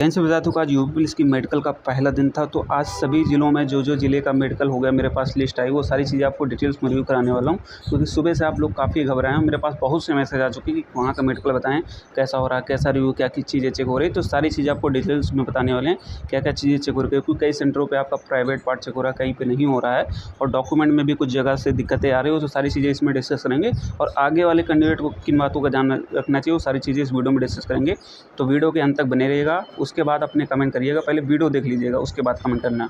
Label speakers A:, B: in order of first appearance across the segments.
A: जैसे से बता दूँ कि आज यूपी पुलिस की मेडिकल का पहला दिन था, तो आज सभी ज़िलों में जो ज़िले का मेडिकल हो गया मेरे पास लिस्ट आई, वो सारी चीज़ें आपको डिटेल्स में रिव्यू कराने वाला हूँ। क्योंकि सुबह से आप लोग काफ़ी घबराए हैं, मेरे पास बहुत से मैसेज आ चुके हैं कि वहाँ का मेडिकल बताएँ, कैसा हो रहा है, कैसा रिव्यू, क्या-क्या चीज़ें चेक हो रही है। तो सारी चीज़ें आपको डिटेल्स में बताने वाले हैं, क्या-क्या चीज़ें चेक हो रही है। क्योंकि कई सेंटरों पे आपका प्राइवेट पार्ट चेक हो रहा है, कहीं पे नहीं हो रहा है और डॉक्यूमेंट में भी कुछ जगह से दिक्कतें आ रही हो, तो सारी चीज़ें इसमें डिस्कस करेंगे। और आगे वाले कैंडिडेट को किन बातों का ध्यान रखना चाहिए, वो सारी चीज़ें इस वीडियो में डिस्कस करेंगे। तो वीडियो के अंत तक बने रहिएगा, उसके बाद अपने कमेंट करिएगा। पहले वीडियो देख लीजिएगा, उसके बाद कमेंट करना।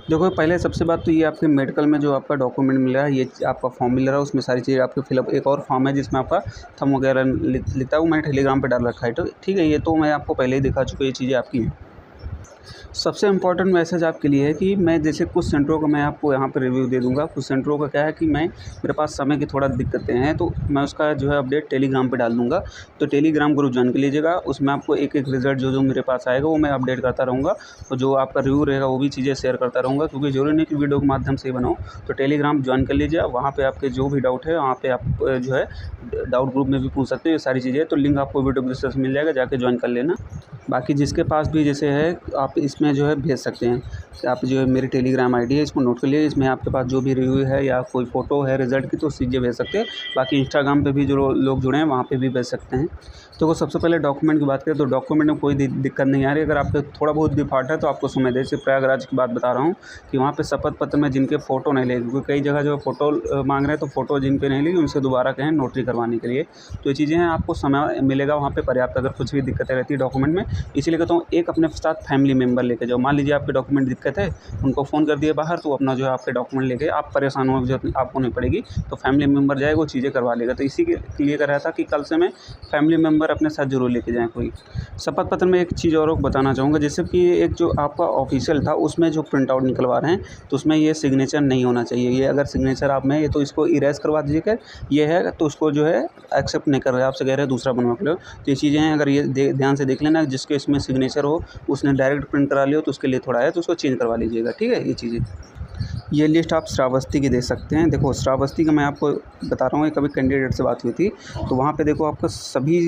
A: देखो पहले सबसे बात तो ये आपके मेडिकल में जो आपका डॉक्यूमेंट मिल रहा है, ये आपका फॉर्म मिल रहा है, उसमें सारी चीज़ें आपके फिलअप। एक और फॉर्म है जिसमें आपका थंब वगैरह लिखता है, वो मैंने टेलीग्राम पे डाल रखा है। तो ठीक है, ये तो मैं आपको पहले ही दिखा चुका, ये चीज़ें आपकी हैं। सबसे इम्पोर्टेंट मैसेज आपके लिए है कि मैं जैसे कुछ सेंटरों का मैं आपको यहाँ पे रिव्यू दे दूँगा। कुछ सेंटरों का क्या है कि मेरे पास समय की थोड़ा दिक्कतें हैं, तो मैं उसका जो है अपडेट टेलीग्राम पे डाल दूँगा। तो टेलीग्राम ग्रुप ज्वाइन कर लीजिएगा, उसमें आपको एक-एक रिज़ल्ट जो मेरे पास आएगा वो मैं अपडेट करता रहूँगा। और जो आपका रिव्यू रहेगा वो भी चीज़ें शेयर करता रहूँगा, क्योंकि ज़रूरी नहीं कि वीडियो के माध्यम से ही बनाऊँ। तो टेलीग्राम ज्वाइन कर लीजिए, वहाँ पे आपके जो भी डाउट है वहाँ पे आप जो है डाउट ग्रुप में भी पूछ सकते हो, ये सारी चीज़ें। तो लिंक आपको वीडियो डिस्क्रिप्शन में मिल जाएगा, जाके ज्वाइन कर लेना। बाकी जिसके पास भी जैसे है, आप इसमें जो है भेज सकते हैं। आप जो है मेरी टेलीग्राम आईडी है, इसको नोट कर लिए। इसमें आपके पास जो भी रिव्यू है या कोई फ़ोटो है रिज़ल्ट की, तो चीज़ें भेज सकते हैं। बाकी इंस्टाग्राम पे भी जो लोग जुड़े हैं, वहाँ पे भी भेज सकते हैं। तो वो सबसे पहले डॉक्यूमेंट की बात करें, तो डॉक्यूमेंट में कोई दिक्कत नहीं आ रही। अगर आपको थोड़ा बहुत भी फॉल्ट है तो आपको समय दे। जैसे प्रयागराज की बात बता रहा हूँ कि वहाँ पे शपथ पत्र में जिनके फ़ोटो नहीं लगे, क्योंकि कई जगह जो फ़ोटो मांग रहे हैं, तो फ़ोटो जिन पे नहीं लगी उनसे दोबारा कहें नोटरी करवाने के लिए। तो ये चीज़ें हैं, आपको समय मिलेगा वहाँ पे पर्याप्त, अगर कुछ भी दिक्कतें रहती है डॉक्यूमेंट में। इसीलिए कहता हूँ एक अपने साथ फैमिली मेम्बर लेके जाओ। मान लीजिए आपके डॉक्यूमेंट दिक्कत है, उनको फ़ोन कर दिए बाहर, तो अपना जो है आपके डॉक्यूमेंट लेके आप परेशान होने की ज़रूरत आपको नहीं पड़ेगी। तो फैमिली मेम्बर जाएगा, वो चीज़ें करवा लेगा। तो इसी के लिए कह रहा था कि कल से मैं फैमिली मेम्बर अपने साथ ज़रूर लेके जाएँ कोई। शपथ पत्र में एक चीज़ और बताना चाहूँगा, जैसे कि एक जो आपका ऑफ़िशियल था उसमें जो प्रिंट आउट निकलवा रहे हैं, तो उसमें ये सिग्नेचर नहीं होना चाहिए। ये अगर सिग्नेचर आप में है तो इसको इरेज़ करवा दीजिएगा। ये है तो उसको जो है एक्सेप्ट नहीं कर रहे, आपसे कह रहे हैं दूसरा बनवा के लो। तो ये चीज़ें हैं, अगर ये ध्यान से देख लेना। जिसके इसमें सिग्नेचर हो उसने डायरेक्ट प्रिंट करा लिया हो, तो उसके लिए थोड़ा है, तो उसको चेंज करवा लीजिएगा। ठीक है, ये चीज़ें। ये लिस्ट आप श्रावस्ती की देख सकते हैं। देखो श्रावस्ती का मैं आपको बता रहा हूँ, कभी कैंडिडेट से बात हुई थी, तो वहाँ पे देखो आपका सभी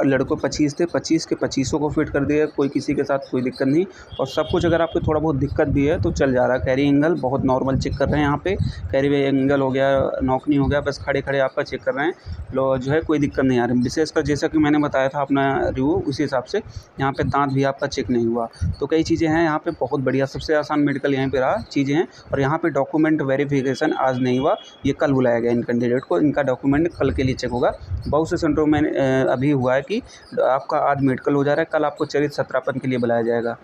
A: लड़कों 25 थे, 25 के 25 को फिट कर दिया, कोई किसी के साथ कोई दिक्कत नहीं। और सब कुछ अगर आपको थोड़ा बहुत दिक्कत भी है तो चल जा रहा है। कैरी एंगल बहुत नॉर्मल चेक कर रहे हैं यहाँ पे। कैरी एंगल हो गया, नॉक हो गया, बस खड़े खड़े आपका चेक कर रहे हैं। लो जो है कोई दिक्कत नहीं आ रही। विशेषकर जैसा कि मैंने बताया था अपना रिव्यू, उसी हिसाब से यहाँ पे दांत भी आपका चेक नहीं हुआ। तो कई चीज़ें हैं यहाँ पे बहुत बढ़िया, सबसे आसान मेडिकल यहीं पे रहा चीज़ें हैं। और यहाँ पे डॉक्यूमेंट वेरिफिकेशन आज नहीं हुआ, ये कल बुलाया गया इन कैंडिडेट को। इनका डॉक्यूमेंट कल के लिए चेक होगा। बहुत से सेंटरों में अभी हुआ है कि आपका आज मेडिकल हो जा रहा है, कल आपको चरित्र सत्यापन के लिए बुलाया जाएगा।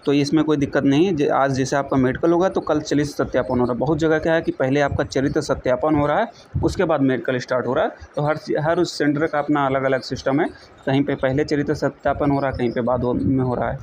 A: तो इसमें कोई दिक्कत नहीं है। आज जैसे आपका मेडिकल होगा तो कल चरित्र सत्यापन हो रहा है। बहुत जगह क्या है कि पहले आपका चरित्र सत्यापन हो रहा है, उसके बाद मेडिकल स्टार्ट हो रहा है। तो हर उस सेंटर का अपना अलग अलग सिस्टम है। कहीं पे पहले चरित्र सत्यापन हो रहा है, कहीं पे बाद में हो रहा है।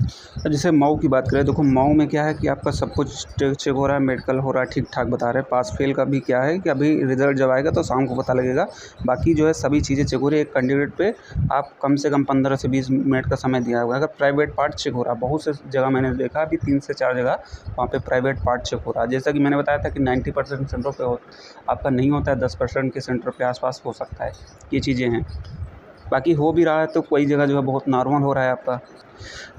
A: अब जैसे मऊ की बात करें, देखो मऊ में क्या है कि आपका सब कुछ चेक हो रहा है, मेडिकल हो रहा है, ठीक ठाक बता रहे हैं। पास फेल का भी क्या है कि अभी रिज़ल्ट जब आएगा तो शाम को पता लगेगा। बाकी जो है सभी चीज़ें चेक हो रही है। एक कैंडिडेट पे आप कम से कम 15 से 20 मिनट का समय दिया होगा। अगर प्राइवेट पार्ट चेक हो रहा है, बहुत से जगह मैंने देखा, अभी 3 से 4 जगह वहाँ पे प्राइवेट पार्ट चेक हो रहा है। जैसा कि मैंने बताया था कि 90% सेंटरों पे आपका नहीं होता है, 10% के सेंटर पे आसपास हो सकता है। ये चीज़ें हैं। बाकी हो भी रहा है तो कोई जगह जो है बहुत नॉर्मल हो रहा है आपका।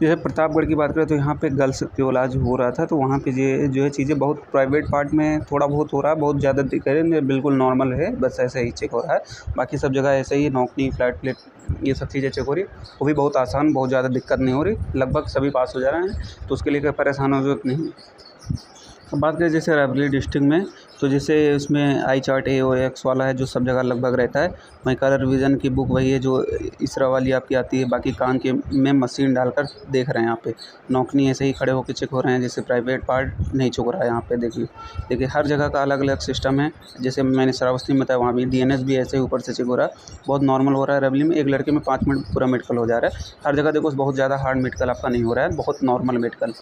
A: जैसे प्रतापगढ़ की बात करें तो यहाँ पे गर्ल्स का इलाज हो रहा था, तो वहाँ पे ये जो है चीज़ें बहुत प्राइवेट पार्ट में थोड़ा बहुत हो रहा है, बहुत ज़्यादा दिक्कत है, बिल्कुल नॉर्मल है, बस ऐसे ही चेक हो रहा है। बाकी सब जगह ऐसे ही नौकरी, फ्लैट प्लेट, ये सब चीज़ें चेक हो रही है। वो भी बहुत आसान, बहुत ज़्यादा दिक्कत नहीं हो रही, लगभग सभी पास हो जा रहे हैं। तो उसके लिए कोई परेशान होने की ज़रूरत नहीं है। अब बात करें जैसे रायबरेली डिस्ट्रिक्ट में, तो जैसे उसमें आई चार्ट AOX वाला है जो सब जगह लगभग रहता है। वहीं कलर विज़न की बुक वही है जो इसरा वाली आपकी आती है। बाकी कान के में मशीन डालकर देख रहे हैं यहाँ पे। नौकनी ऐसे ही खड़े होकर चेक हो रहे हैं, जैसे प्राइवेट पार्ट नहीं चुक रहा है यहाँ पे। देखिए हर जगह का अलग अलग सिस्टम है। जैसे मैंने श्रावस्ती में बताया, वहाँ भी DNS भी ऐसे ही ऊपर से चेक हो रहा है। बहुत नॉर्मल हो रहा है। रायबरेली में एक लड़के में 5 मिनट पूरा मेडिकल हो जा रहा है। हर जगह देखो बहुत ज़्यादा हार्ड मेडिकल आपका नहीं हो रहा है, बहुत नॉर्मल मेडिकल।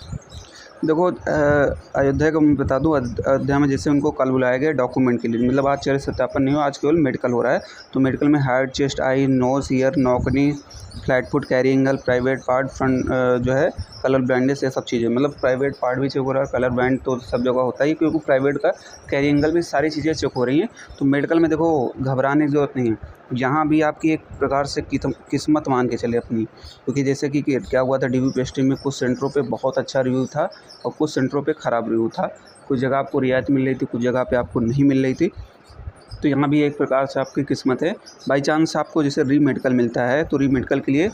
A: देखो अयोध्या का मैं बता दूं, अयोध्या में जैसे उनको कल बुलाया गया डॉक्यूमेंट के लिए, मतलब आज चरित्र सत्यापन नहीं हुआ, आज केवल मेडिकल हो रहा है। तो मेडिकल में heart, chest, eye, nose, ear, नौकनी, flat foot, carry angle, private part, front जो है कलर ब्रांडेस, ये सब चीज़ें, मतलब प्राइवेट पार्ट भी चेक हो रहा है, कलर बैंड तो सब जगह होता ही, क्योंकि प्राइवेट का कैरी एंगल भी सारी चीज़ें चेक हो रही हैं। तो मेडिकल में देखो घबराने की ज़रूरत नहीं है। यहाँ भी आपकी एक प्रकार से किस्मत मान के चले अपनी, क्योंकि जैसे कि क्या हुआ था, DVPST में कुछ सेंटरों पे बहुत अच्छा रिव्यू था और कुछ सेंटरों पे ख़राब रिव्यू था। कुछ जगह आपको रियायत मिल रही थी, कुछ जगह पे आपको नहीं मिल रही थी। तो यहाँ भी एक प्रकार से आपकी किस्मत है। बाई चांस आपको जैसे री मेडिकल मिलता है तो री मेडिकल के लिए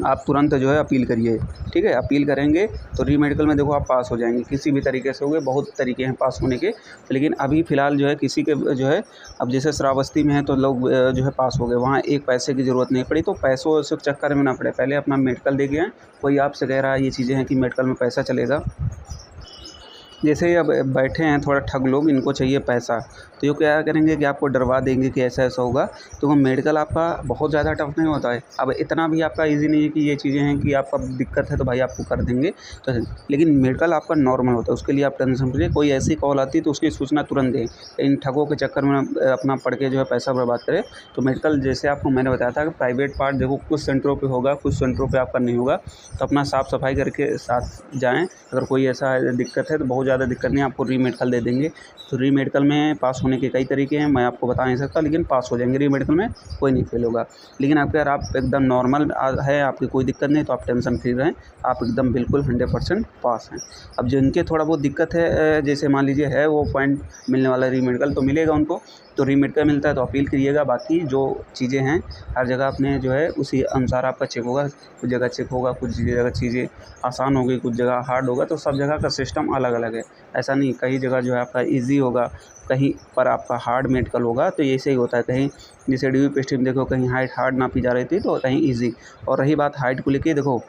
A: आप तुरंत जो है अपील करिए, ठीक है। अपील करेंगे तो री मेडिकल में देखो आप पास हो जाएंगे, किसी भी तरीके से होंगे, बहुत तरीके हैं पास होने के। लेकिन अभी फ़िलहाल जो है किसी के जो है, अब जैसे श्रावस्ती में है तो लोग जो है पास हो गए, वहाँ एक पैसे की ज़रूरत नहीं पड़ी। तो पैसों से चक्कर में ना पड़े, पहले अपना मेडिकल दे के आएँ। कोई आपसे कह रहा है ये चीज़ें हैं कि मेडिकल में पैसा चलेगा, जैसे ही अब बैठे हैं थोड़ा ठग लोग, इनको चाहिए पैसा, तो ये क्या करेंगे कि आपको डरवा देंगे कि ऐसा ऐसा होगा। तो वो मेडिकल आपका बहुत ज़्यादा टफ नहीं होता है। अब इतना भी आपका इजी नहीं है कि ये चीज़ें हैं कि आपका दिक्कत है तो भाई आपको कर देंगे तो, लेकिन मेडिकल आपका नॉर्मल होता है, उसके लिए आप टेंशन फ्री। कोई ऐसी कॉल आती है तो उसकी सूचना तुरंत दें, इन ठगों के चक्कर में अपना पड़ के जो है पैसा बर्बाद करें। तो मेडिकल जैसे आपको मैंने बताया था कि प्राइवेट पार्ट देखो कुछ सेंटरों पर होगा, कुछ सेंटरों पर आपका नहीं होगा। तो अपना साफ़ सफाई करके साथ जाएँ। अगर कोई ऐसा दिक्कत है तो बहुत ज़्यादा दिक्कत नहीं, आपको री मेडिकल दे देंगे। तो री मेडिकल में पास होने के कई तरीके हैं, मैं आपको बता नहीं सकता, लेकिन पास हो जाएंगे। री मेडिकल में कोई नहीं फेल होगा। लेकिन अगर आप एकदम नॉर्मल है, आपकी कोई दिक्कत नहीं, तो आप टेंशन फ्री रहें, आप एकदम बिल्कुल 100% पास हैं। अब जिनके थोड़ा बहुत दिक्कत है, जैसे मान लीजिए है वो पॉइंट मिलने वाला री मेडिकल, तो मिलेगा उनको, तो री मेडिकल मिलता है तो अपील करिएगा। बाकी जो चीज़ें हैं हर जगह अपने जो है उसी अनुसार आपका चेक होगा। कुछ जगह चेक होगा, कुछ जगह चीज़ें आसान होगी, कुछ जगह हार्ड होगा। तो सब जगह का सिस्टम अलग अलग है, ऐसा नहीं। कई जगह जो है आपका ईज़ी होगा, कहीं पर आपका हार्ड मेडिकल होगा। तो ऐसे ही होता है, कहीं जैसे DVPST में देखो कहीं हाइट हार्ड नापी जा रही थी तो कहीं ईज़ी। और रही बात हाइट को लेके, देखो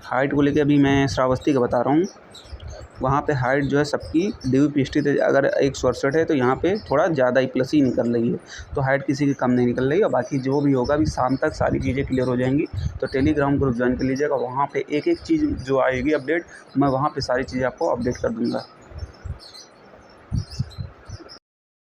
A: हाइट को लेके अभी मैं श्रावस्ती का बता रहा हूँ, वहाँ पे हाइट जो है सबकी DVPST अगर 168 है तो यहाँ पे थोड़ा ज़्यादा ही प्लस ही निकल रही है। तो हाइट किसी की कम नहीं निकल रही है। और बाकी जो भी होगा अभी शाम तक सारी चीज़ें क्लियर हो जाएंगी। तो टेलीग्राम ग्रुप ज्वाइन कर लीजिएगा, वहाँ पे एक एक चीज़ जो आएगी अपडेट, मैं वहाँ पे सारी चीज़ें आपको अपडेट कर दूँगा।